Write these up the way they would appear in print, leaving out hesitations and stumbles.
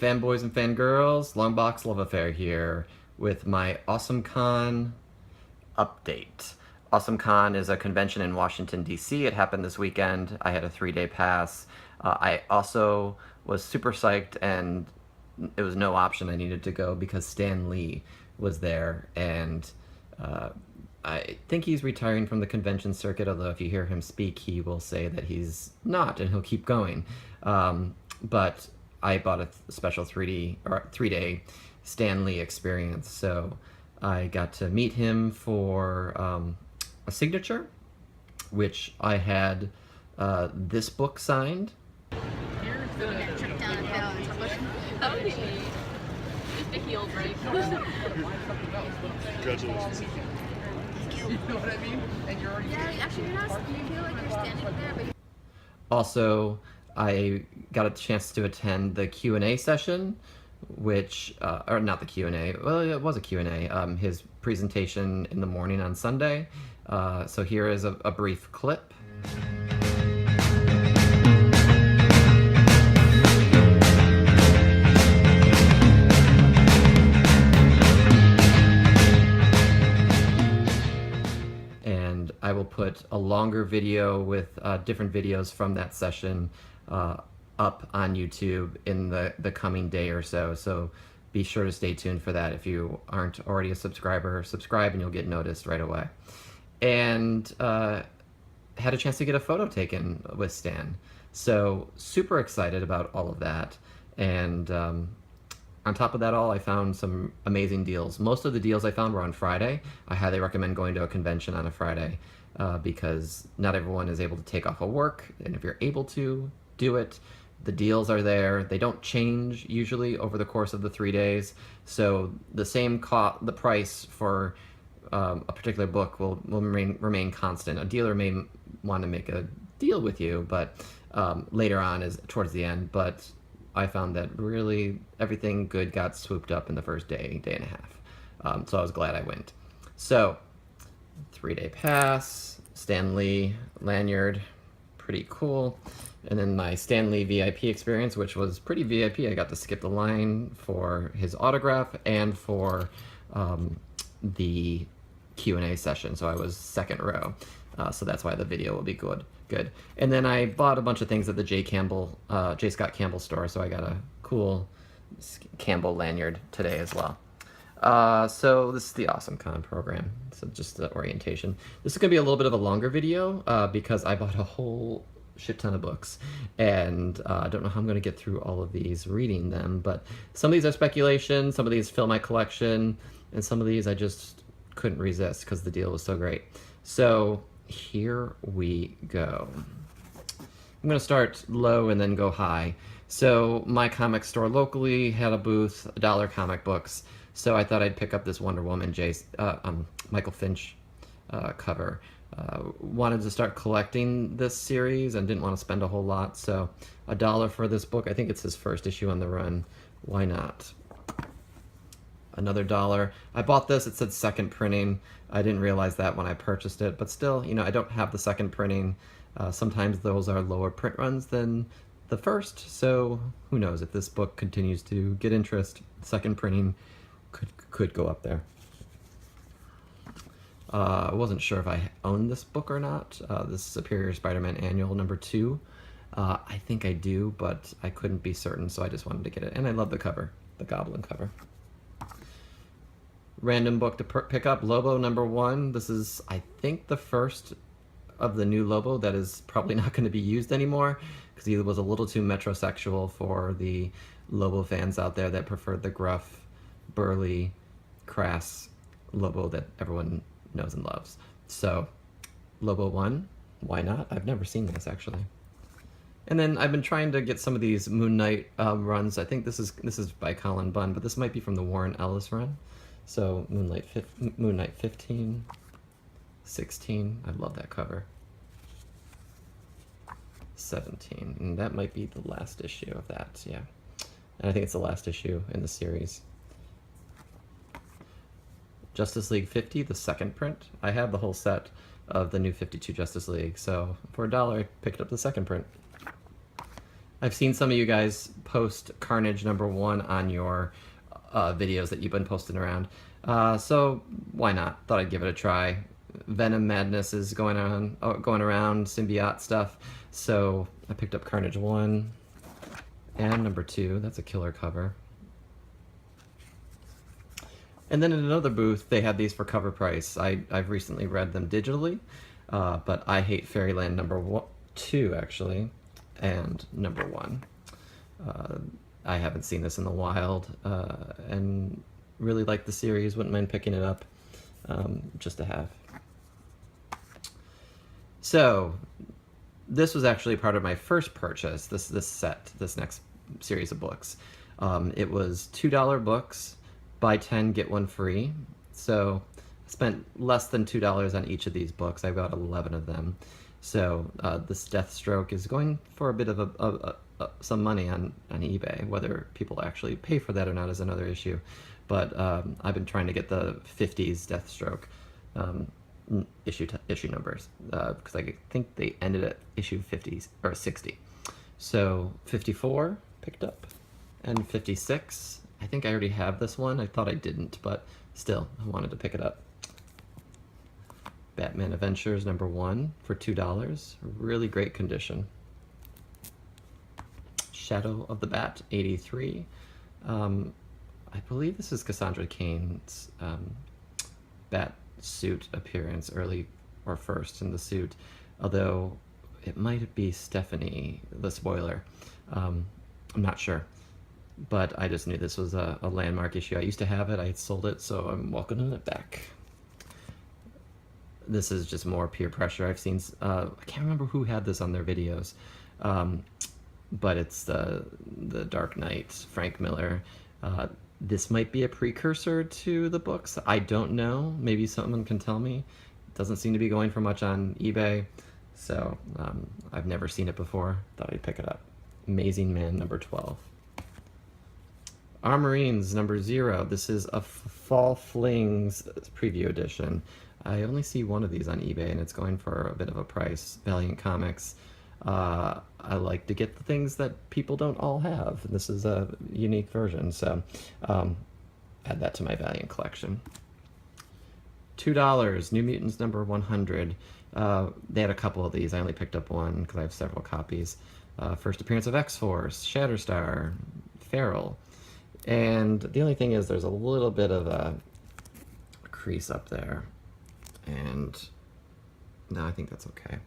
fanboys and fangirls, Longbox Love Affair here with my AwesomeCon update. AwesomeCon is a convention in Washington, D.C. It happened this weekend. I had a 3-day pass. I also was super psyched, and it was no option. I needed to go because Stan Lee was there, and I think he's retiring from the convention circuit, although if you hear him speak, he will say that he's not, and he'll keep going. But I bought a special 3-day Stan Lee experience, so I got to meet him for a signature, which I had this book signed. Congratulations. You know what I mean? And you're already actually, you feel like you're standing there, but Also, I got a chance to attend the Q&A session, which, or not the Q&A, well, it was a Q&A, his presentation in the morning on Sunday. So here is a brief clip. And I will put a longer video with different videos from that session up on YouTube in the coming day or so. So be sure to stay tuned for that. If you aren't already a subscriber, subscribe and you'll get noticed right away. And had a chance to get a photo taken with Stan. So super excited about all of that. And on top of that all, I found some amazing deals. Most of the deals I found were on Friday. I highly recommend going to a convention on a Friday because not everyone is able to take off of work, and if you're able to, do it. The deals are there. They don't change usually over the course of the 3 days, so the same the price for a particular book will remain constant. A dealer may want to make a deal with you, but later on, towards the end, but I found that really everything good got swooped up in the first day and a half. So I was glad I went. So, 3-day pass, Stan Lee lanyard, pretty cool. And then my Stan Lee VIP experience, which was pretty VIP. I got to skip the line for his autograph and for the Q&A session. So I was second row. So that's why the video will be good. And then I bought a bunch of things at the J. Scott Campbell store, so I got a cool Campbell lanyard today as well. So this is the AwesomeCon program, so just the orientation. This is going to be a little bit of a longer video because I bought a whole shit ton of books, and I don't know how I'm going to get through all of these reading them, but some of these are speculation, some of these fill my collection, and some of these I just couldn't resist because the deal was so great. So here we go. I'm going to start low and then go high. So my comic store locally had a booth, $1 comic books, so I thought I'd pick up this Wonder Woman Michael Finch cover. Wanted to start collecting this series and didn't want to spend a whole lot, so $1 for this book. I think it's his first issue on the run. Why not? Another $1. I bought this, it said second printing. I didn't realize that when I purchased it, but still, you know, I don't have the second printing. Sometimes those are lower print runs than the first, so who knows if this book continues to get interest, second printing could go up there. I wasn't sure if I own this book or not. This is Superior Spider-Man Annual number 2. I think I do, but I couldn't be certain, so I just wanted to get it. And I love the cover, the Goblin cover. Random book to pick up, Lobo number 1. This is, I think, the first of the new Lobo that is probably not going to be used anymore because he was a little too metrosexual for the Lobo fans out there that preferred the gruff, burly, crass Lobo that everyone knows and loves. So, Lobo 1, why not? I've never seen this actually. And then I've been trying to get some of these Moon Knight runs. I think this is by Colin Bunn, but this might be from the Warren Ellis run. So Moon Knight 15, 16, I love that cover. 17, and that might be the last issue of that, yeah. And I think it's the last issue in the series. Justice League 50, the second print. I have the whole set of the new 52 Justice League, so for $1 I picked up the second print. I've seen some of you guys post Carnage #1 on your videos that you've been posting around. So why not? Thought I'd give it a try. Venom Madness is going around, symbiote stuff. So I picked up Carnage 1 and #2. That's a killer cover. And then in another booth, they had these for cover price. I've recently read them digitally, but I Hate Fairyland #2 actually, and #1. I haven't seen this in the wild, and really like the series. Wouldn't mind picking it up, just to have. So this was actually part of my first purchase. This next series of books. It was $2 books. Buy 10, get 1 free. So I spent less than $2 on each of these books. I got 11 of them. So this Deathstroke is going for a bit of some money on eBay. Whether people actually pay for that or not is another issue. But I've been trying to get the 50s Deathstroke issue numbers because I think they ended at issue 50 or 60. So 54 picked up, and 56. I think I already have this one. I thought I didn't, but still, I wanted to pick it up. Batman Adventures #1 for $2. Really great condition. Shadow of the Bat, 83. I believe this is Cassandra Cain's bat suit appearance, early or first in the suit, although it might be Stephanie, the spoiler. I'm not sure. But I just knew this was a landmark issue. I used to have it, I sold it, so I'm welcoming it back. This is just more peer pressure. I've seen, I can't remember who had this on their videos, but it's the Dark Knight, Frank Miller. This might be a precursor to the books. I don't know. Maybe someone can tell me. It doesn't seem to be going for much on eBay, so I've never seen it before. Thought I'd pick it up. Amazing Man #12. Armorines #0. This is a Fall Flings preview edition. I only see one of these on eBay, and it's going for a bit of a price. Valiant Comics. I like to get the things that people don't all have. This is a unique version, so add that to my Valiant collection. $2. New Mutants #100. They had a couple of these. I only picked up one because I have several copies. First appearance of X-Force, Shatterstar, Feral. And the only thing is there's a little bit of a crease up there. And no, I think that's okay.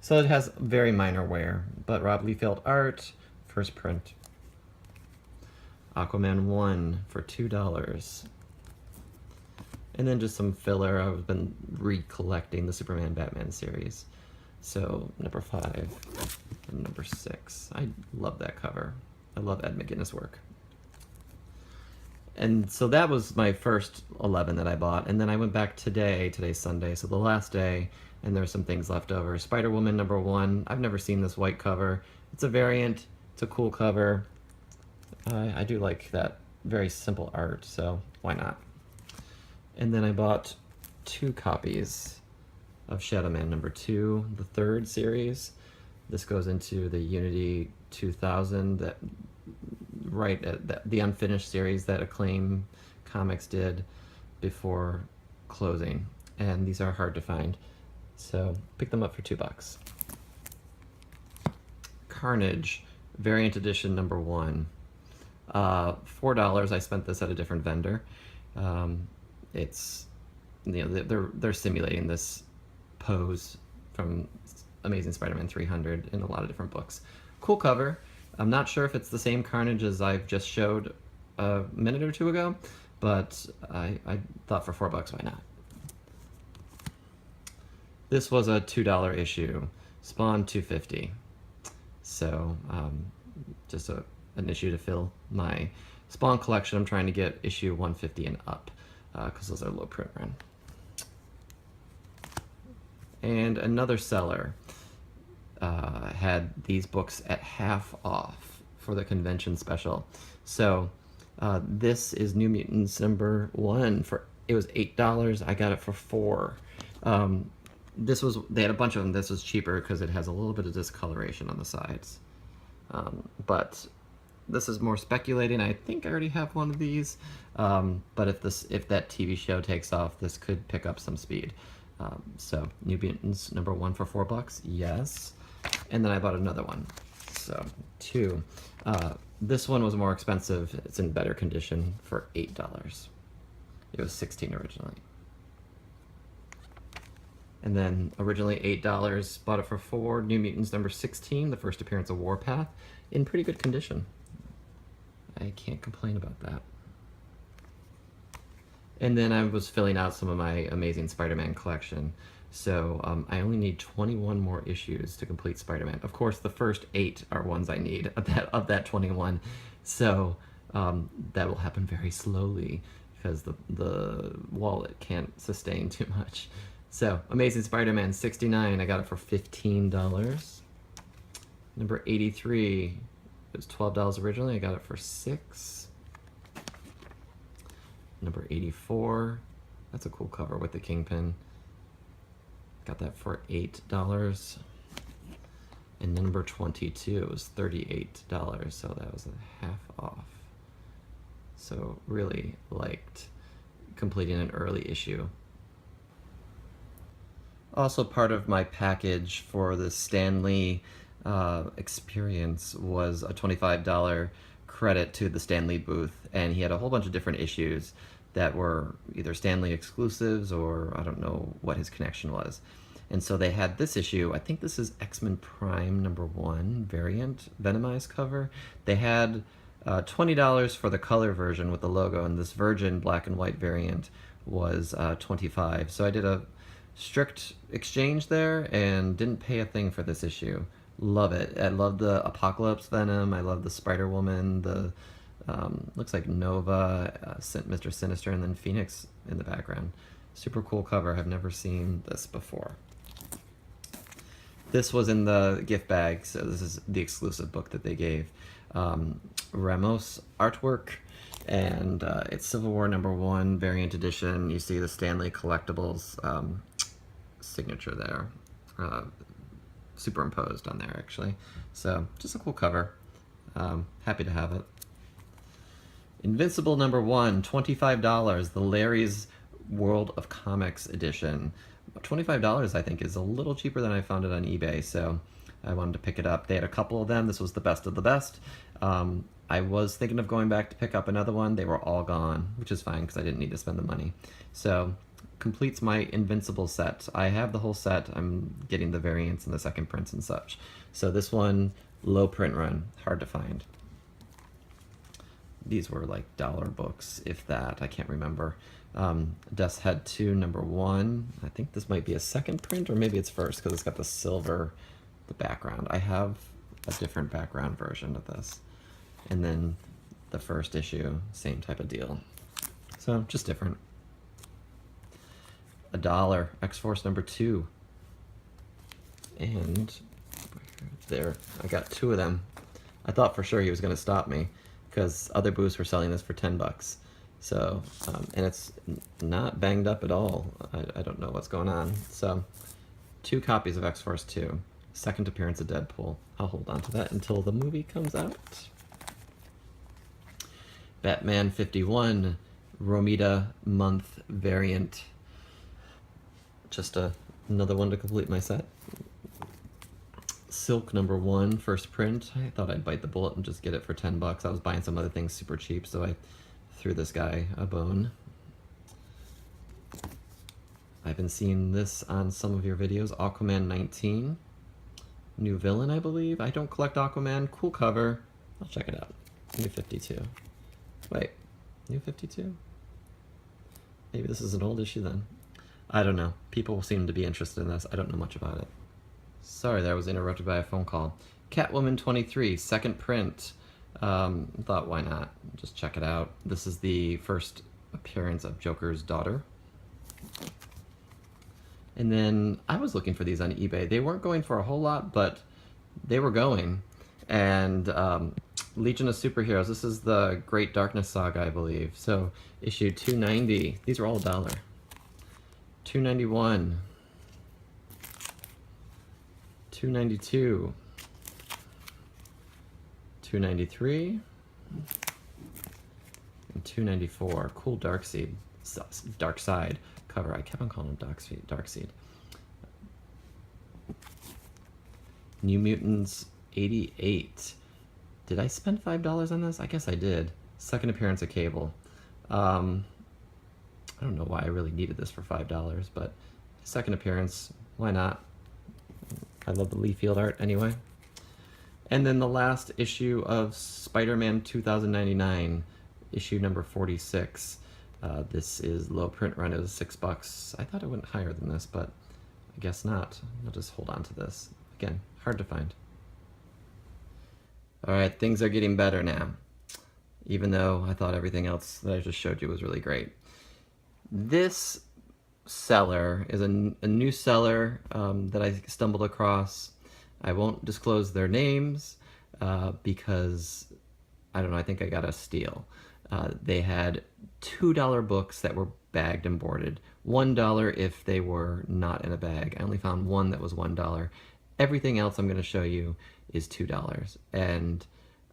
So it has very minor wear, but Rob Liefeld art, first print. Aquaman 1 for $2. And then just some filler. I've been recollecting the Superman Batman series. So #5 and #6. I love that cover. I love Ed McGuinness' work. And so that was my first 11 that I bought. And then I went back today's Sunday, so the last day, and there's some things left over. Spider-Woman #1. I've never seen this white cover. It's a variant. It's a cool cover. I do like that very simple art, so why not? And then I bought 2 copies of Shadow Man #2, the 3rd series. This goes into the Unity 2000, the unfinished series that Acclaim Comics did before closing. And these are hard to find, so pick them up for $2. Carnage, variant edition #1. $4. I spent this at a different vendor. It's, they're simulating this pose from Amazing Spider-Man 300 in a lot of different books. Cool cover. I'm not sure if it's the same Carnage as I've just showed a minute or two ago, but I thought for $4, why not? This was a $2 issue, Spawn 250. So just an issue to fill my Spawn collection. I'm trying to get issue 150 and up because those are low print run. And another seller had these books at half off for the convention special. So this is New Mutants #1 it was $8. I got it for $4. They had a bunch of them. This was cheaper because it has a little bit of discoloration on the sides. But this is more speculating. I think I already have one of these, but if that TV show takes off, this could pick up some speed. So New Mutants #1 for $4, yes. And then I bought another one, so 2. This one was more expensive. It's in better condition for $8. It was $16 originally. And then originally $8, bought it for $4. New Mutants #16, the first appearance of Warpath, in pretty good condition. I can't complain about that. And then I was filling out some of my Amazing Spider-Man collection. So I only need 21 more issues to complete Spider-Man. Of course, the first 8 are ones I need of that 21. So that will happen very slowly because the wallet can't sustain too much. So Amazing Spider-Man 69, I got it for $15. Number 83, it was $12 originally, I got it for $6. Number 84, that's a cool cover with the Kingpin. Got that for $8. And number 22 was $38, so that was a half off. So really liked completing an early issue. Also part of my package for the Stan Lee experience was a $25 credit to the Stan Lee booth, and he had a whole bunch of different issues that were either Stan Lee exclusives or I don't know what his connection was. And so they had this issue, I think this is X-Men Prime #1 variant, Venomized cover. They had $20 for the color version with the logo, and this Virgin black and white variant was $25. So I did a strict exchange there and didn't pay a thing for this issue. Love it. I love the Apocalypse Venom, I love the Spider-Woman, the looks like Nova, Mr. Sinister, and then Phoenix in the background. Super cool cover. I've never seen this before. This was in the gift bag, so this is the exclusive book that they gave. Ramos artwork, and it's Civil War #1 variant edition. You see the Stan Lee Collectibles signature there, superimposed on there actually. So just a cool cover. Happy to have it. Invincible #1, $25, the Larry's World of Comics edition. $25 I think is a little cheaper than I found it on eBay, so I wanted to pick it up. They had a couple of them. This was the best of the best. I was thinking of going back to pick up another one. They were all gone, which is fine because I didn't need to spend the money. So completes my Invincible set. I have the whole set. I'm getting the variants and the second prints and such. So this one, low print run, hard to find. These were like dollar books, if that, I can't remember. Death's Head 2 #1. I think this might be a second print, or maybe it's first because it's got the silver, the background. I have a different background version of this. And then the first issue, same type of deal. So just different. $1, X-Force #2. And there, I got 2 of them. I thought for sure he was going to stop me because other booths were selling this for $10. So, and it's not banged up at all. I don't know what's going on. So, 2 copies of X-Force 2. Second appearance of Deadpool. I'll hold on to that until the movie comes out. Batman 51, Romita month variant. Just another one to complete my set. Silk #1, first print. I thought I'd bite the bullet and just get it for $10. I was buying some other things super cheap, so I threw this guy a bone. I've been seeing this on some of your videos. Aquaman 19. New villain, I believe. I don't collect Aquaman. Cool cover. I'll check it out. New 52. Wait, New 52? Maybe this is an old issue then. I don't know. People seem to be interested in this. I don't know much about it. Sorry that I was interrupted by a phone call. Catwoman 23, second print. Thought why not? Just check it out. This is the first appearance of Joker's daughter. And then I was looking for these on eBay. They weren't going for a whole lot, but they were going. And Legion of Superheroes. This is the Great Darkness Saga, I believe. So issue 290. These are all $1. 291. 292. $2.93 and $2.94. Cool Dark Side cover. I kept on calling him Dark Seed. New Mutants 88. Did I spend $5 on this? I guess I did. Second appearance of Cable. I don't know why I really needed this for $5, but second appearance, why not? I love the Lee Field art anyway. And then the last issue of Spider-Man 2099, issue number 46. This is low print run. It was $6. I thought it went higher than this, but I guess not. I'll just hold on to this. Again, hard to find. All right, things are getting better now, even though I thought everything else that I just showed you was really great. This seller is a new seller that I stumbled across. I won't disclose their names because, I don't know, I think I got a steal. They had $2 books that were bagged and boarded. $1 if they were not in a bag. I only found one that was $1. Everything else I'm going to show you is $2. And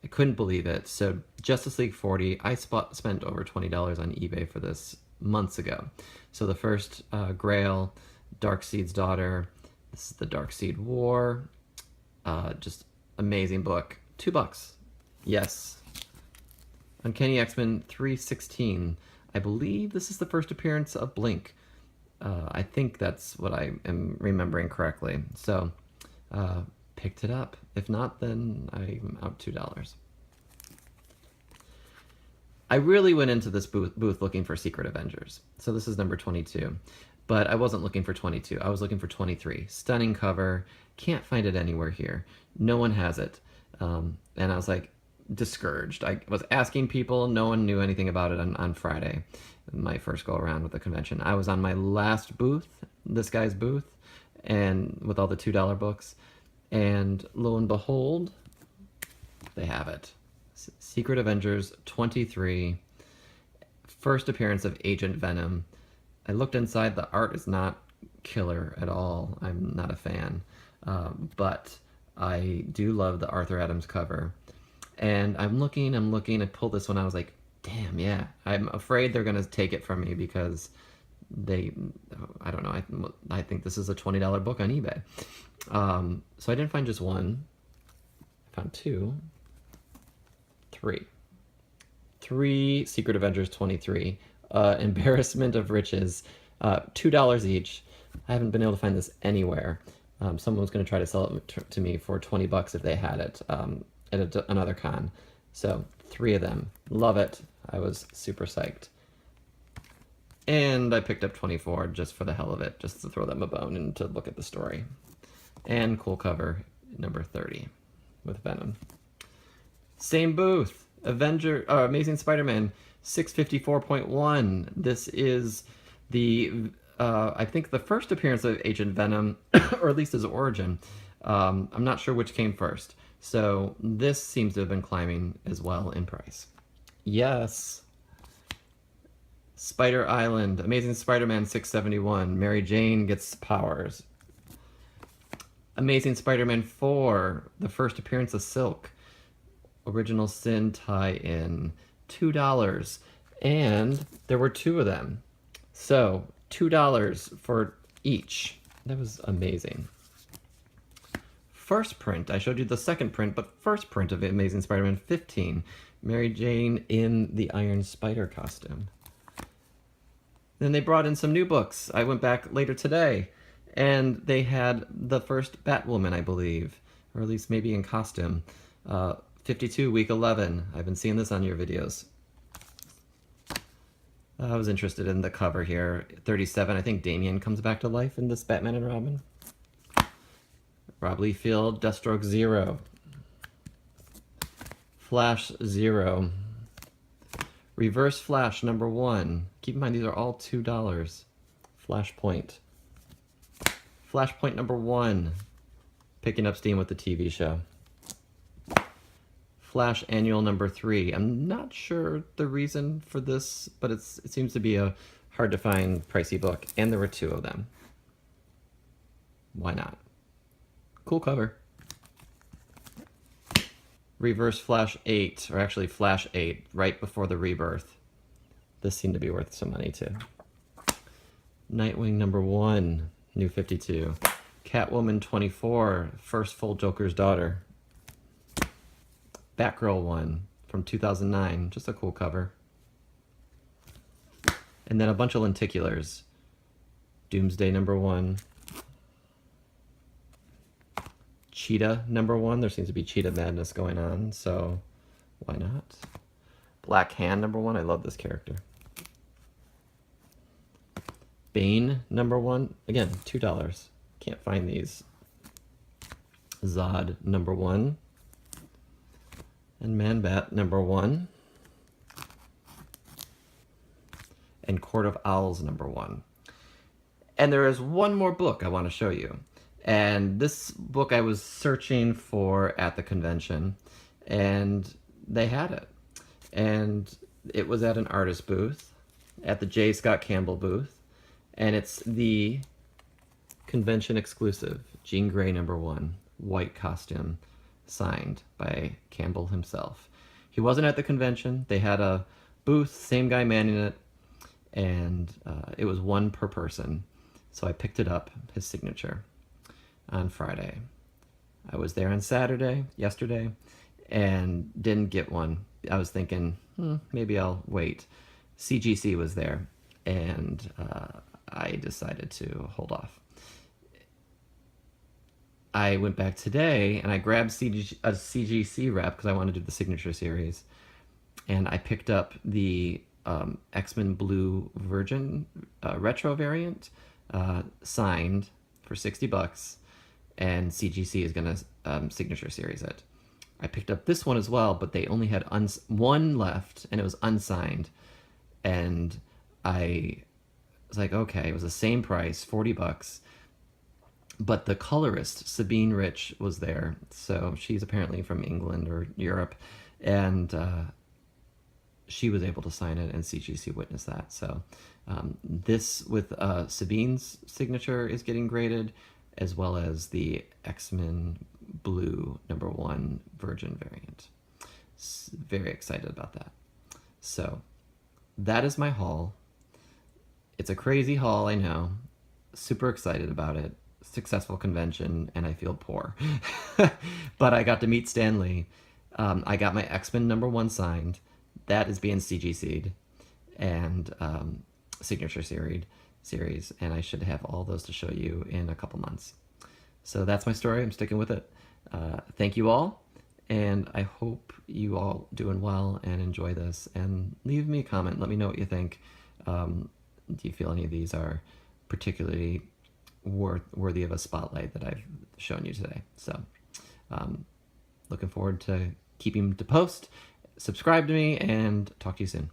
I couldn't believe it. So Justice League 40, I spent over $20 on eBay for this months ago. So the first Grail, Darkseid's Daughter, this is the Darkseid War. Just amazing book. $2. Yes. Uncanny X-Men 316. I believe this is the first appearance of Blink. I think that's what I am remembering correctly. So picked it up. If not, then I'm out $2. I really went into this booth looking for Secret Avengers. So this is number 22. But I wasn't looking for 22. I was looking for 23. Stunning cover. Can't find it anywhere here. No one has it. And I was like, discouraged. I was asking people. No one knew anything about it on Friday. My first go around with the convention. I was on my last booth, this guy's booth, and with all the $2 books. And lo and behold, they have it. Secret Avengers 23, first appearance of Agent Venom. I looked inside, the art is not killer at all. I'm not a fan, but I do love the Arthur Adams cover. And I'm looking, I pulled this one, I was like, damn, yeah. I'm afraid they're gonna take it from me because I don't know, I think this is a $20 book on eBay. So I didn't find just one, I found three Secret Avengers 23. Embarrassment of Riches, $2 each. I haven't been able to find this anywhere. Someone was going to try to sell it to me for $20 if they had it at another con. So 3 of them. Love it. I was super psyched. And I picked up 24 just for the hell of it, just to throw them a bone and to look at the story. And cool cover, number 30 with Venom. Same booth, Amazing Spider-Man 654.1. This is the, I think the first appearance of Agent Venom, or at least his origin. I'm not sure which came first. So this seems to have been climbing as well in price. Yes. Spider Island, Amazing Spider-Man 671. Mary Jane gets powers. Amazing Spider-Man 4, the first appearance of Silk. Original Sin tie-in, $2. And there were 2 of them. So $2 for each. That was amazing. First print, I showed you the second print, but first print of Amazing Spider-Man 15. Mary Jane in the Iron Spider costume. Then they brought in some new books. I went back later today, and they had the first Batwoman, I believe, or at least maybe in costume. 52, week 11. I've been seeing this on your videos. I was interested in the cover here. 37, I think Damian comes back to life in this Batman and Robin. Rob Liefeld, Deathstroke 0. Flash 0. Reverse Flash number 1. Keep in mind these are all $2. Flashpoint. Flashpoint number 1. Picking up steam with the TV show. Flash Annual number 3. I'm not sure the reason for this, but it seems to be a hard to find pricey book, and there were 2 of them. Why not? Cool cover. Reverse Flash 8, or actually Flash 8, right before the rebirth. This seemed to be worth some money too. Nightwing number 1, New 52. Catwoman 24, first full Joker's daughter. Batgirl 1 from 2009, just a cool cover. And then a bunch of lenticulars. Doomsday number 1. Cheetah number 1. There seems to be Cheetah madness going on, so why not? Black Hand number 1. I love this character. Bane number 1. Again, $2. Can't find these. Zod number 1. And Man-Bat number 1. And Court of Owls number 1. And there is one more book I want to show you. And this book I was searching for at the convention, and they had it. And it was at an artist booth, at the J. Scott Campbell booth, and it's the convention exclusive, Jean Grey number 1, white costume, signed by Campbell himself. He wasn't at the convention. They had a booth, same guy manning it, and it was 1 per person. So I picked it up, his signature, on Friday. I was there on Saturday, yesterday, and didn't get one. I was thinking, maybe I'll wait. CGC was there, and I decided to hold off. I went back today, and I grabbed a CGC rep because I wanted to do the signature series, and I picked up the X-Men Blue Virgin retro variant, signed for $60, and CGC is gonna signature series it. I picked up this one as well, but they only had one left, and it was unsigned, and I was like, okay, it was the same price, $40, but the colorist Sabine Rich was there, so she's apparently from England or Europe, and she was able to sign it, and CGC witnessed that. So this with Sabine's signature is getting graded, as well as the X-Men Blue number 1 Virgin variant. Very excited about that. So that is my haul. It's a crazy haul, I know. Super excited about it. Successful convention, and I feel poor. But I got to meet Stan Lee. I got my X-Men number 1 signed. That is being CGC'd and signature series, and I should have all those to show you in a couple months. So that's my story. I'm sticking with it. Thank you all, and I hope you all doing well and enjoy this. And leave me a comment. Let me know what you think. Do you feel any of these are particularly worthy of a spotlight that I've shown you today? So looking forward to keeping to post. Subscribe to me, and talk to you soon.